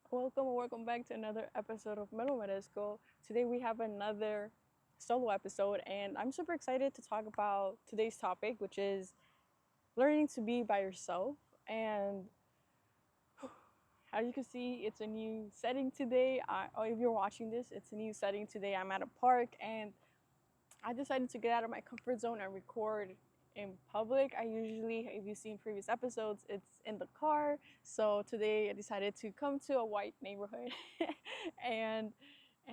Welcome back to another episode of Metal Medisco. Today we have another solo episode, and I'm super excited to talk about today's topic, which is learning to be by yourself. And as you can see, it's a new setting today. If you're watching this, it's a new setting today. I'm at a park, and I decided to get out of my comfort zone and record in public. I usually, if you've seen previous episodes, it's in the car. So today I decided to come to a white neighborhood and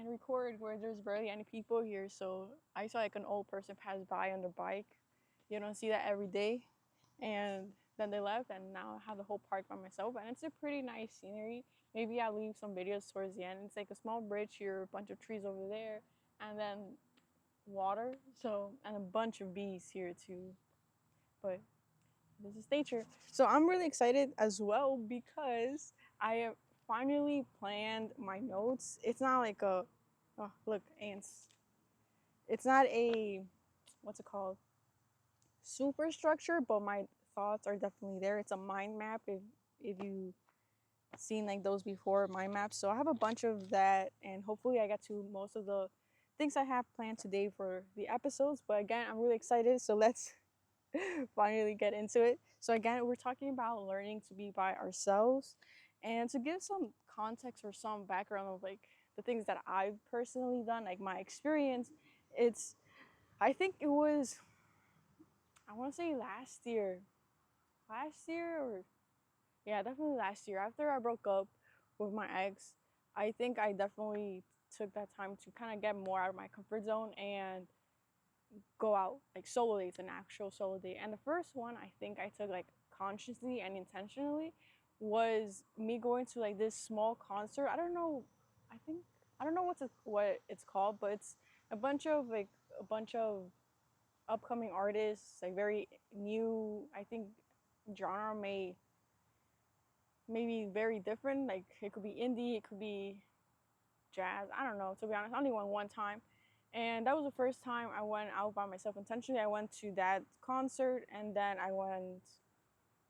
record where there's barely any people here. So I saw like an old person pass by on their bike. You don't see that every day. And then they left, and now I have the whole park by myself, and it's a pretty nice scenery. Maybe I'll leave some videos towards the end. It's like a small bridge here, a bunch of trees over there, and then water. So, and a bunch of bees here too. But this is nature. So I'm really excited as well because I have finally planned my notes. It's not like a, oh, look, ants. It's not a, what's it called? Super structure, but my thoughts are definitely there. It's a mind map if you seen like those before, mind maps. So I have a bunch of that, and hopefully I get to most of the things I have planned today for the episodes. But again, I'm really excited. So let's finally get into it. So again, we're talking about learning to be by ourselves, and to give some context or some background of like the things that I've personally done, like my experience. It's I think it was I want to say last year or yeah, definitely last year after I broke up with my ex. I think I definitely took that time to kind of get more out of my comfort zone and go out like solo dates, an actual solo date. And the first one I think I took like consciously and intentionally was me going to like this small concert. I don't know. I don't know what it's called, but it's a bunch of upcoming artists, like very new. I think genre maybe very different. Like it could be indie, it could be jazz. I don't know. To be honest, I only went one time, and that was the first time I went out by myself intentionally. I went to that concert, and then I went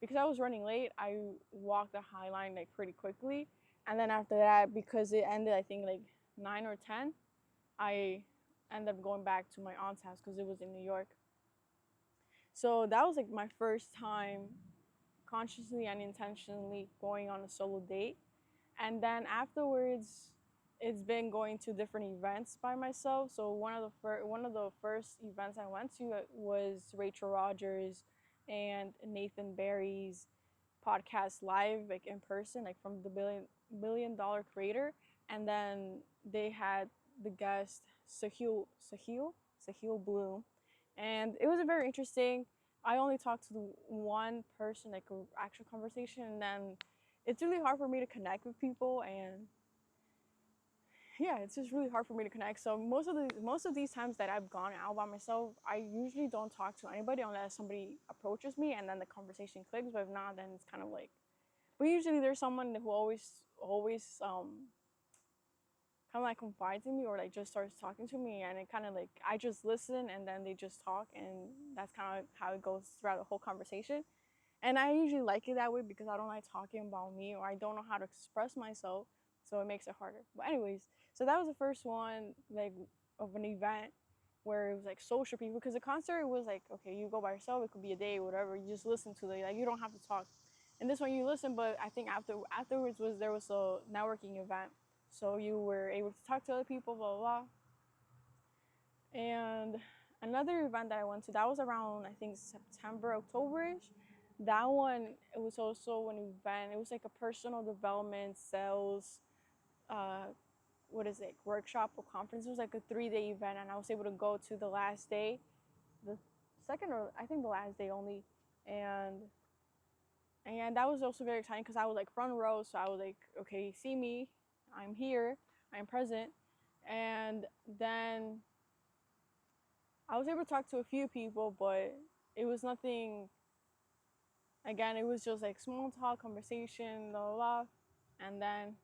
because I was running late. I walked the High Line like pretty quickly, and then after that, because it ended, I think like 9 or 10, I ended up going back to my aunt's house because it was in New York. So that was like my first time consciously and intentionally going on a solo date. And then afterwards, it's been going to different events by myself. So one of the first events I went to was Rachel Rogers and Nathan Barry's podcast live, like in person, like from the billion dollar creator. And then they had the guest Sahil Bloom, and it was a very interesting. I only talked to the one person, like a actual conversation, and then it's really hard for me to connect with people, and yeah, it's just really hard for me to connect. So most of these times that I've gone out by myself, I usually don't talk to anybody unless somebody approaches me and then the conversation clicks. But if not, then it's kind of like. But usually there's someone who always kind of like confides in me or like just starts talking to me, and it kind of like I just listen and then they just talk, and that's kind of how it goes throughout the whole conversation. And I usually like it that way because I don't like talking about me or I don't know how to express myself, so it makes it harder. But anyways, so that was the first one like of an event where it was like social people, because the concert was like, okay, you go by yourself, it could be a day or whatever, you just listen to it, like you don't have to talk. And this one you listen, but I think afterwards there was a networking event, so you were able to talk to other people, blah blah blah. And another event that I went to, that was around I think September, October-ish. That one, it was also an event. It was like a personal development, sales, uh, what is it, workshop or conference. It was like a 3 day event, and I was able to go to the last day, the second or I think the last day only, and that was also very exciting because I was like front row, so I was like, okay, see me, I'm here, I'm present, and then I was able to talk to a few people, but it was nothing. Again, it was just like small talk, conversation, blah blah, blah. And then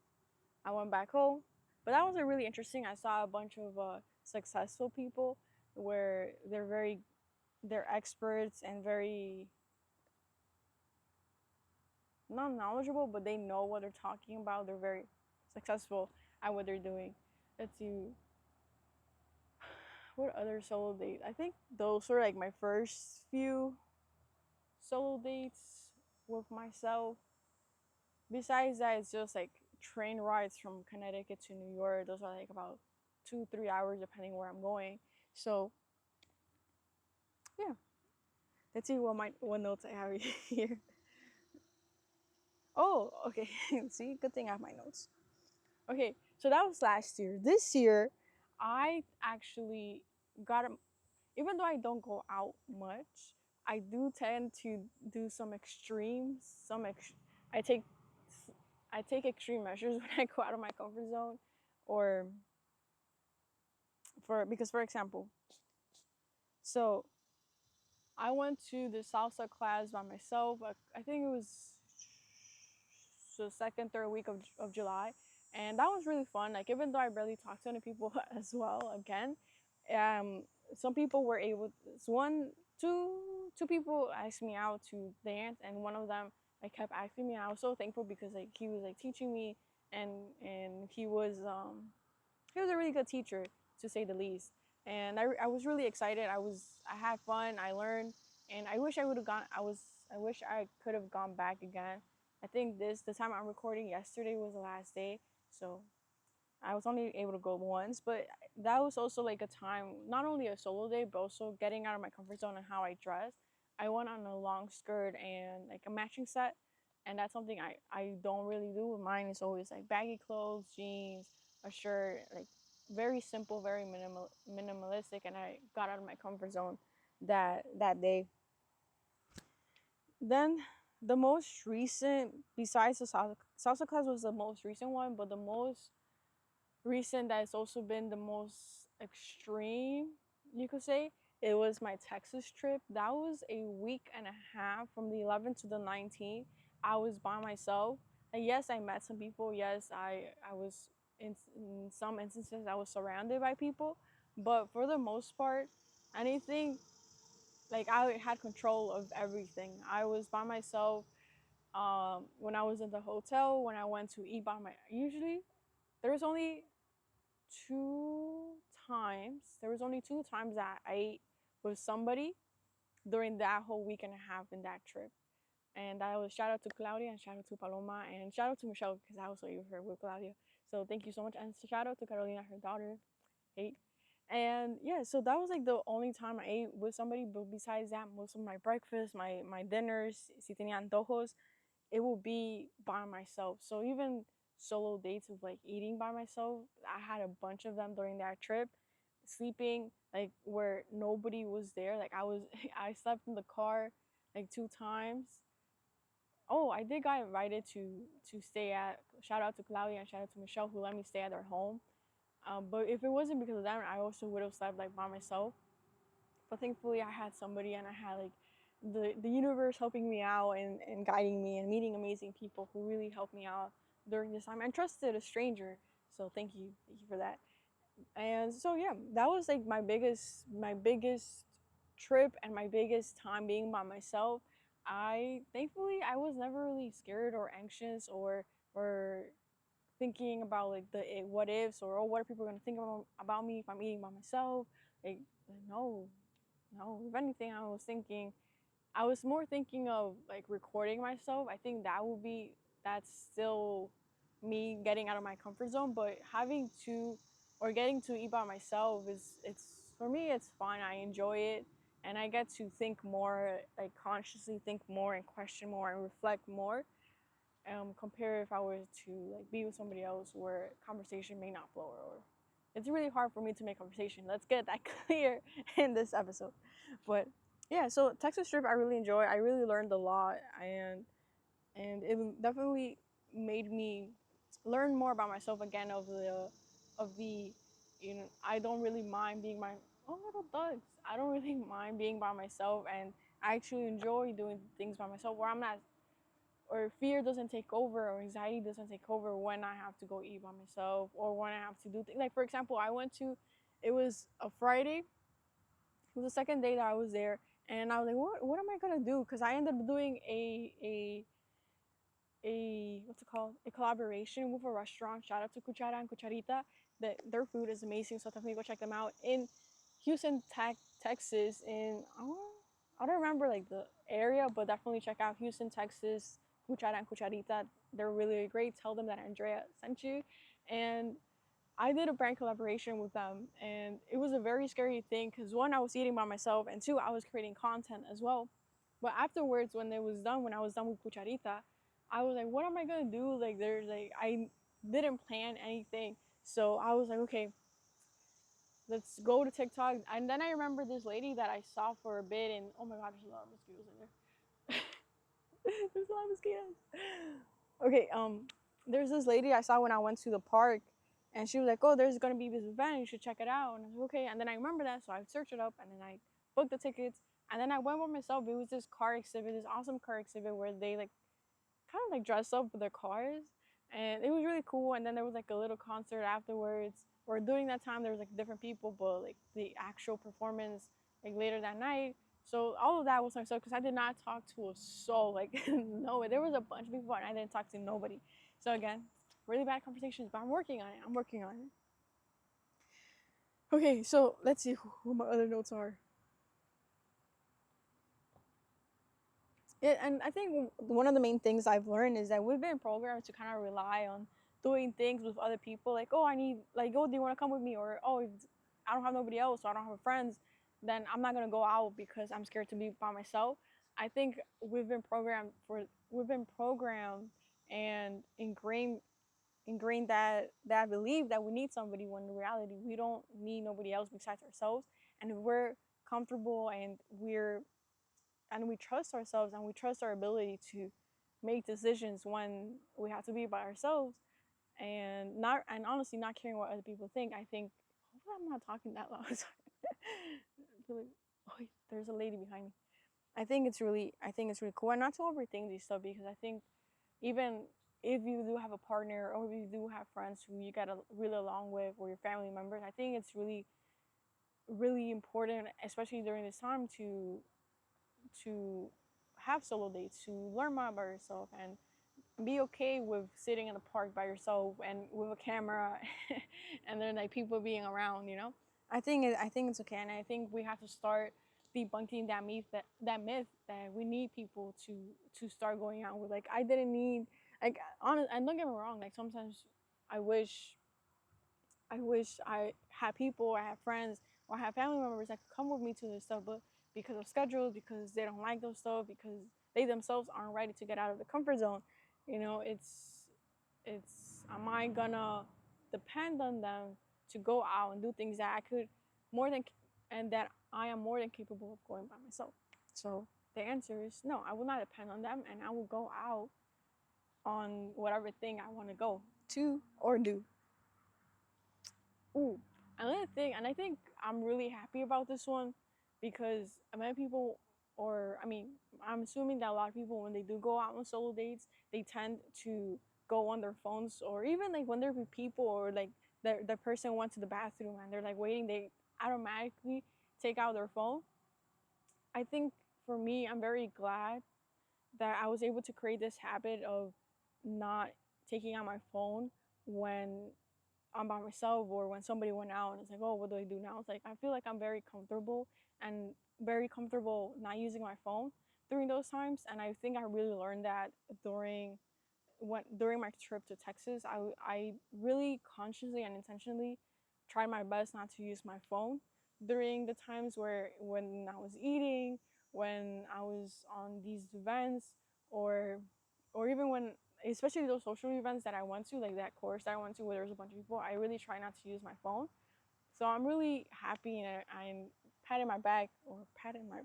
I went back home. But that was a really interesting. I saw a bunch of successful people where they're experts and very not knowledgeable, but they know what they're talking about. They're very successful at what they're doing. Let's see, what other solo dates? I think those were like my first few solo dates with myself. Besides that, it's just like train rides from Connecticut to New York. Those are like about 2-3 hours depending where I'm going. So yeah, let's see what notes I have here. Oh, okay. See, good thing I have my notes. Okay, so that was last year. This year, I actually got even though I don't go out much, I do tend to do some extremes. I take I take extreme measures when I go out of my comfort zone, or for example, so I went to the salsa class by myself. I think it was the second, third week of July. And that was really fun. Like, even though I barely talked to any people as well, again, um, some people were able, two people asked me out to dance, and one of them, like, kept asking me. And I was so thankful because, like, he was, like, teaching me, and he was a really good teacher, to say the least. And I was really excited. I had fun. I learned, and I wish I would have gone. I wish I could have gone back again. I think the time I'm recording yesterday was the last day, so I was only able to go once. But that was also like a time, not only a solo day, but also getting out of my comfort zone and how I dress. I went on a long skirt and like a matching set, and that's something I don't really do with mine. It's always like baggy clothes, jeans, a shirt, like very simple, very minimalistic. And I got out of my comfort zone that day. Then the most recent, besides the salsa class, was the most recent one, but the most recent that has also been the most extreme, you could say, it was my Texas trip. That was a week and a half, from the 11th to the 19th. I was by myself. And yes, I met some people. Yes, I was in some instances I was surrounded by people, but for the most part, anything, like, I had control of everything. I was by myself. When I was in the hotel, when I went to eat by my, usually there was only two there was only two times that I ate with somebody during that whole week and a half in that trip. And that was, shout out to Claudia and shout out to Paloma and shout out to Michelle, because I also ate her with Claudia. So thank you so much. And shout out to Carolina, her daughter, ate. And yeah, so that was like the only time I ate with somebody. But besides that, most of my breakfast, my dinners, si tenía antojos, it will be by myself. So even solo dates of like eating by myself, I had a bunch of them during that trip. Sleeping like where nobody was there. Like, I slept in the car like two times. Oh, I did got invited to stay at, shout out to Claudia and shout out to Michelle, who let me stay at their home. But if it wasn't because of them, I also would have slept like by myself. But thankfully, I had somebody, and I had like the universe helping me out and guiding me and meeting amazing people who really helped me out during this time, and trusted a stranger. So thank you for that. And so yeah, that was like my biggest trip and my biggest time being by myself. I thankfully I was never really scared or anxious or thinking about like the what ifs, or, oh, what are people gonna think about me if I'm eating by myself. Like, no, no. If anything, I was more thinking of like recording myself. I think that's still me getting out of my comfort zone. But having to, or getting to eat by myself, it's for me, it's fun. I enjoy it, and I get to think more, like consciously think more and question more and reflect more. Compare if I were to like be with somebody else where conversation may not flow, or it's really hard for me to make conversation. Let's get that clear in this episode. But yeah, so Texas trip I really enjoy. I really learned a lot, and it definitely made me learn more about myself again, of the I don't really mind being my, oh, little thugs. I don't really mind being by myself, and I actually enjoy doing things by myself where I'm not, or fear doesn't take over, or anxiety doesn't take over when I have to go eat by myself, or when I have to do things. Like, for example, it was a Friday. It was the second day that I was there, and I was like, what am I gonna do? Because I ended up doing what's it called, a collaboration with a restaurant. Shout out to Cuchara and Cucharita. Their food is amazing, so definitely go check them out in Houston, Texas. In I don't remember like the area, but definitely check out Houston, Texas. Cuchara and Cucharita. They're really great. Tell them that Andrea sent you, and I did a brand collaboration with them, and it was a very scary thing because one, I was eating by myself, and two, I was creating content as well. But afterwards, when it was done, when I was done with Cucharita, I was like, what am I gonna do? Like, there's like, I didn't plan anything. So I was like, okay, let's go to TikTok. And then I remember this lady that I saw for a bit, and oh my God, there's a lot of mosquitoes in there. There's a lot of mosquitoes. Okay, there's this lady I saw when I went to the park, and she was like, oh, there's gonna be this event, you should check it out. And I was like, okay. And then I remember that, so I searched it up, and then I booked the tickets. And then I went by myself. It was this car exhibit, this awesome car exhibit where they like kind of like dress up with their cars, and it was really cool. And then there was like a little concert afterwards, or during that time there was like different people, but like the actual performance like later that night. So all of that was so because I did not talk to a soul, like no, there was a bunch of people and I didn't talk to nobody. So again, really bad conversations, but I'm working on it. I'm working on it. Okay, so let's see who my other notes are. Yeah, and I think one of the main things I've learned is that we've been programmed to kind of rely on doing things with other people. Like, oh, I need, like, oh, do you want to come with me? Or, oh, if I don't have nobody else, or I don't have friends, then I'm not gonna go out because I'm scared to be by myself. I think we've been programmed and ingrained that belief that we need somebody when in reality we don't need nobody else besides ourselves. And if we're comfortable and we trust ourselves and we trust our ability to make decisions when we have to be by ourselves, and honestly not caring what other people think. I think, hopefully I'm not talking that loud. Sorry. Oh, there's a lady behind me. I think it's really cool, and not to overthink these stuff, because I think even if you do have a partner or if you do have friends who you get really along with, or your family members, I think it's really important, especially during this time, to have solo dates, to learn more about yourself, and be okay with sitting in the park by yourself and with a camera and then like people being around, you know. I think it's okay, and I think we have to start debunking that myth that we need people to start going out with. Like, I didn't need, like, honest, and don't get me wrong, like sometimes I wish I had people, I had friends, or I had family members that could come with me to this stuff, but because of schedules, because they don't like those stuff, because they themselves aren't ready to get out of the comfort zone, you know, it's am I gonna depend on them to go out and do things that I could more than and that I am more than capable of going by myself? So the answer is no, I will not depend on them, and I will go out on whatever thing I want to go to or do. Ooh, another thing, and I think I'm really happy about this one, because many people, or I mean, I'm assuming that a lot of people, when they do go out on solo dates, they tend to go on their phones, or even like when they're with people, or like the person went to the bathroom and they're like waiting, they automatically take out their phone. I think for me, I'm very glad that I was able to create this habit of not taking out my phone when I'm by myself, or when somebody went out and it's like, oh, what do I do now? It's like I feel like I'm very comfortable not using my phone during those times. And I think I really learned that during my trip to Texas. I really consciously and intentionally tried my best not to use my phone during the times when I was eating, when I was on these events, or even when, especially those social events that I went to, like that course that I went to where there was a bunch of people, I really try not to use my phone. So I'm really happy, and I'm patting my back, or patting my,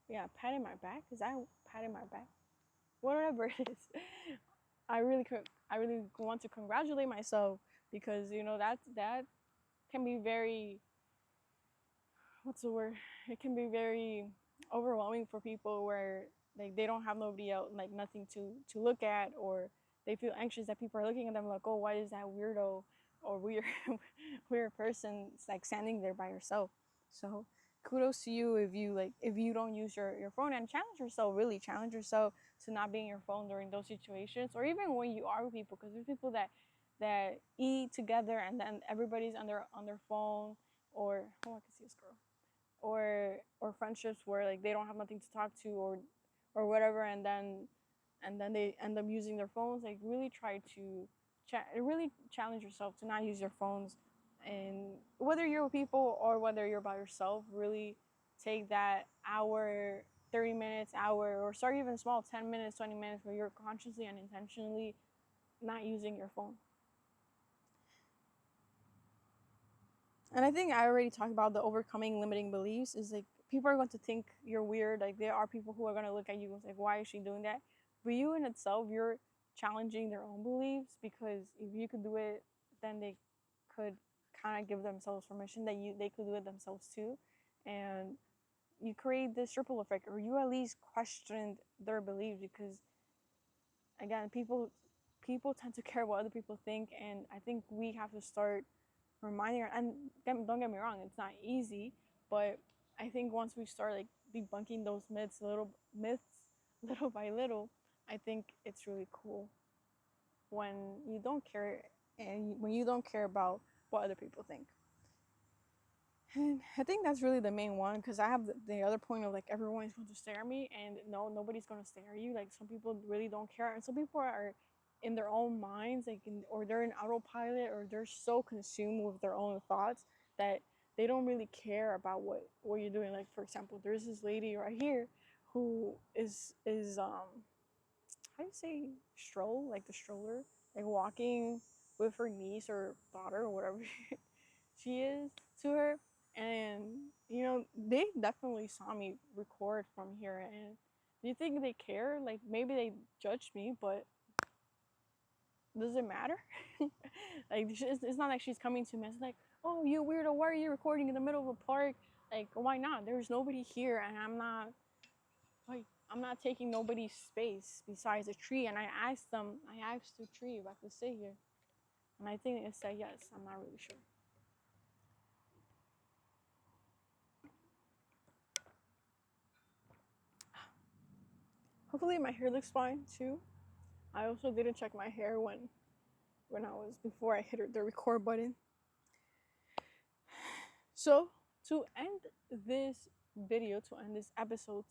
yeah, patting my back. Is that patting my back? Whatever it is. I really want to congratulate myself, because you know that can be very, what's the word? It can be very overwhelming for people where like they don't have nobody else, like nothing to look at, or they feel anxious that people are looking at them like, oh, why is that weirdo or weird weird person like standing there by yourself? So kudos to you if you don't use your phone, and challenge yourself, really challenge yourself to not being your phone during those situations, or even when you are with people, because there's people that eat together and then everybody's on their phone, or oh, I can see this girl, or friendships where like they don't have nothing to talk to, or whatever, and then they end up using their phones. Like really try to really challenge yourself to not use your phones, and whether you're with people or whether you're by yourself, really take that hour, 30 minutes, hour, or start even small, 10 minutes, 20 minutes, where you're consciously and intentionally not using your phone. And I think I already talked about the overcoming limiting beliefs. Is like people are going to think you're weird. Like there are people who are going to look at you and say, why is she doing that? But you in itself, you're challenging their own beliefs, because if you could do it, then they could kind of give themselves permission that they could do it themselves too. And you create this ripple effect, or you at least questioned their beliefs, because again, people tend to care what other people think, and I think we have to start reminding her. And don't get me wrong, it's not easy, but I think once we start like debunking those little by little, I think it's really cool when you don't care, and when you don't care about what other people think. And I think that's really the main one, because I have the other point of like everyone's going to stare at me, and no, nobody's going to stare at you. Like some people really don't care, and some people are in their own minds, like or they're in autopilot, or they're so consumed with their own thoughts that they don't really care about what you're doing. Like for example, there's this lady right here who is how do you say stroll, like the stroller, like walking with her niece or daughter or whatever she is to her. And they definitely saw me record from here. And do you think they care? Like maybe they judged me, but does it matter? Like it's not like she's coming to me. It's like, oh, you weirdo, why are you recording in the middle of a park? Like, why not? There's nobody here, and I'm not taking nobody's space besides a tree. And I asked the tree if I could sit here, and I think it said yes. I'm not really sure. Hopefully my hair looks fine too. I also didn't check my hair before I hit the record button. So to end this video, to end this episode,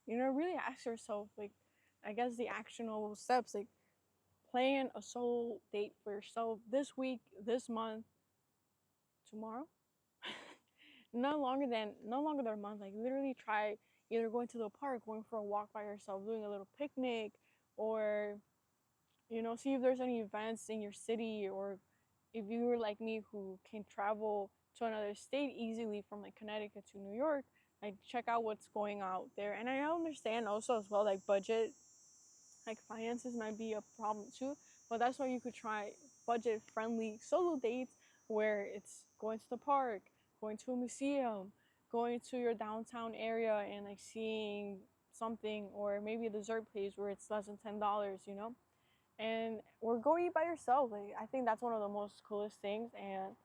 really ask yourself, like, I guess the actionable steps, like plan a solo date for yourself this week, this month, tomorrow. no longer than a month. Like literally try either going to the park, going for a walk by yourself, doing a little picnic, or see if there's any events in your city, or if you were like me who can travel to another state easily from like Connecticut to New York, like check out what's going out there. And I understand also as well, like budget, like finances might be a problem too, but that's why you could try budget friendly solo dates, where it's going to the park, going to a museum, going to your downtown area and like seeing something, or maybe a dessert place where it's less than $10, and or go eat by yourself. Like I think that's one of the most coolest things. And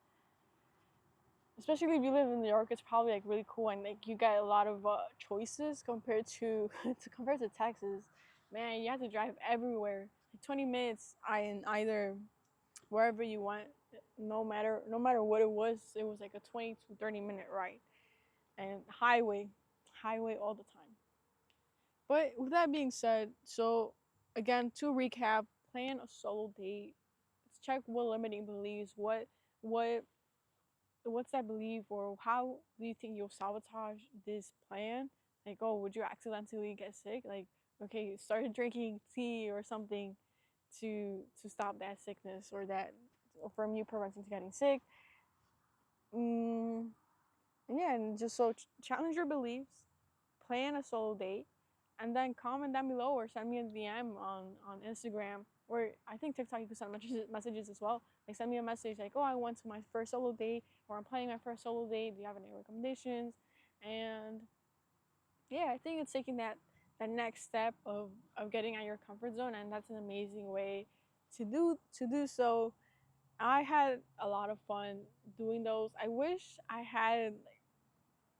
especially if you live in New York, it's probably like really cool, and like you get a lot of choices compared to compared to Texas. Man, you have to drive everywhere, like 20 minutes in either wherever you went. No matter what it was like a 20 to 30-minute ride, and highway all the time. But with that being said, so again, to recap, plan a solo date. Check what limiting beliefs, what what's that belief, or how do you think you'll sabotage this plan? Like, oh, would you accidentally get sick? Like, okay, start drinking tea or something to stop that sickness, or that from you preventing to getting sick. Yeah, and just so challenge your beliefs, plan a solo date, and then comment down below or send me a DM on Instagram, or I think TikTok you can send messages as well. Like send me a message like, oh, I went to my first solo date, or I'm planning my first solo date. Do you have any recommendations? And yeah, I think it's taking that next step of getting out of your comfort zone, and that's an amazing way to do so. I had a lot of fun doing those. I wish I had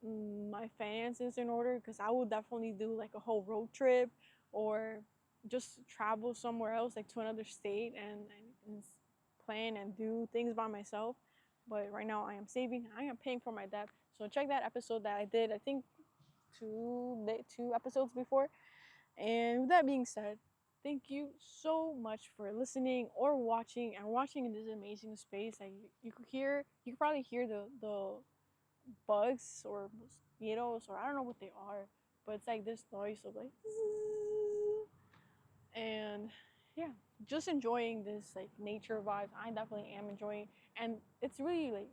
my finances in order, because I will definitely do like a whole road trip or just travel somewhere else, like to another state, and plan and do things by myself. But right now, I am saving. I am paying for my debt. So check that episode that I did. I think two episodes before. And with that being said, thank you so much for listening or watching and watching in this amazing space. Like you could probably hear the bugs or mosquitoes, or I don't know what they are, but it's like this noise of like, and yeah, just enjoying this like nature vibes. I definitely am enjoying, and it's really like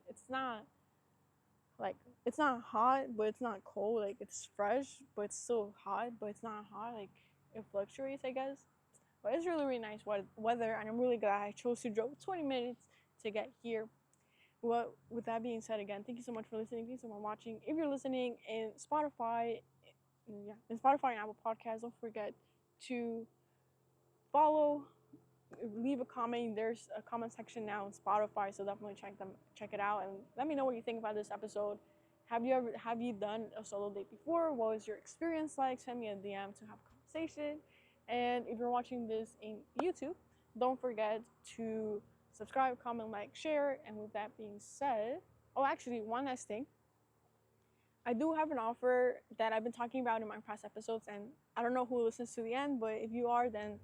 like it's not hot, but it's not cold. Like it's fresh, but it's still hot, but it's not hot. Like it fluctuates, I guess. But it's really really nice weather, and I'm really glad I chose to drove 20 minutes to get here. Well, with that being said, again, thank you so much for listening. Thank you so much for watching. If you're listening in Spotify, yeah, in Spotify and Apple Podcasts, don't forget to follow, leave a comment. There's a comment section now on Spotify, so definitely check it out, and let me know what you think about this episode. Have you done a solo date before? What was your experience like? Send me a DM to have a conversation. And if you're watching this in YouTube, don't forget to subscribe, comment, like, share. And with that being said, oh, actually, one last thing. I do have an offer that I've been talking about in my past episodes, and I don't know who listens to the end, but if you are, then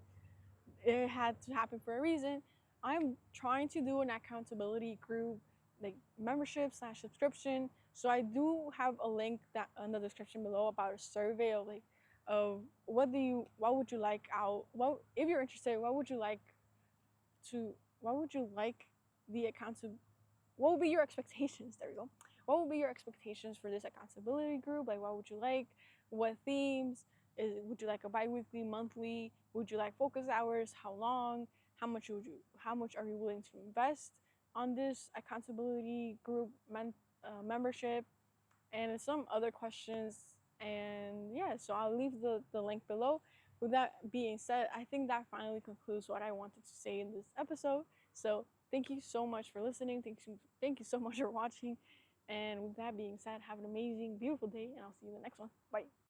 it had to happen for a reason. I'm trying to do an accountability group, like membership slash subscription. So I do have a link that in the description below about a survey of like of what would you like out, what if you're interested, to what would you like the accountability, what would be your expectations? There we go. What would be your expectations for this accountability group? Like, what would you like? What themes? Would you like a bi-weekly, monthly? Would you like focus hours? How long? How much are you willing to invest on this accountability group membership? And some other questions. And yeah, so I'll leave the link below. With that being said, I think that finally concludes what I wanted to say in this episode. So thank you so much for listening. Thank you so much for watching. And with that being said, have an amazing, beautiful day, and I'll see you in the next one. Bye.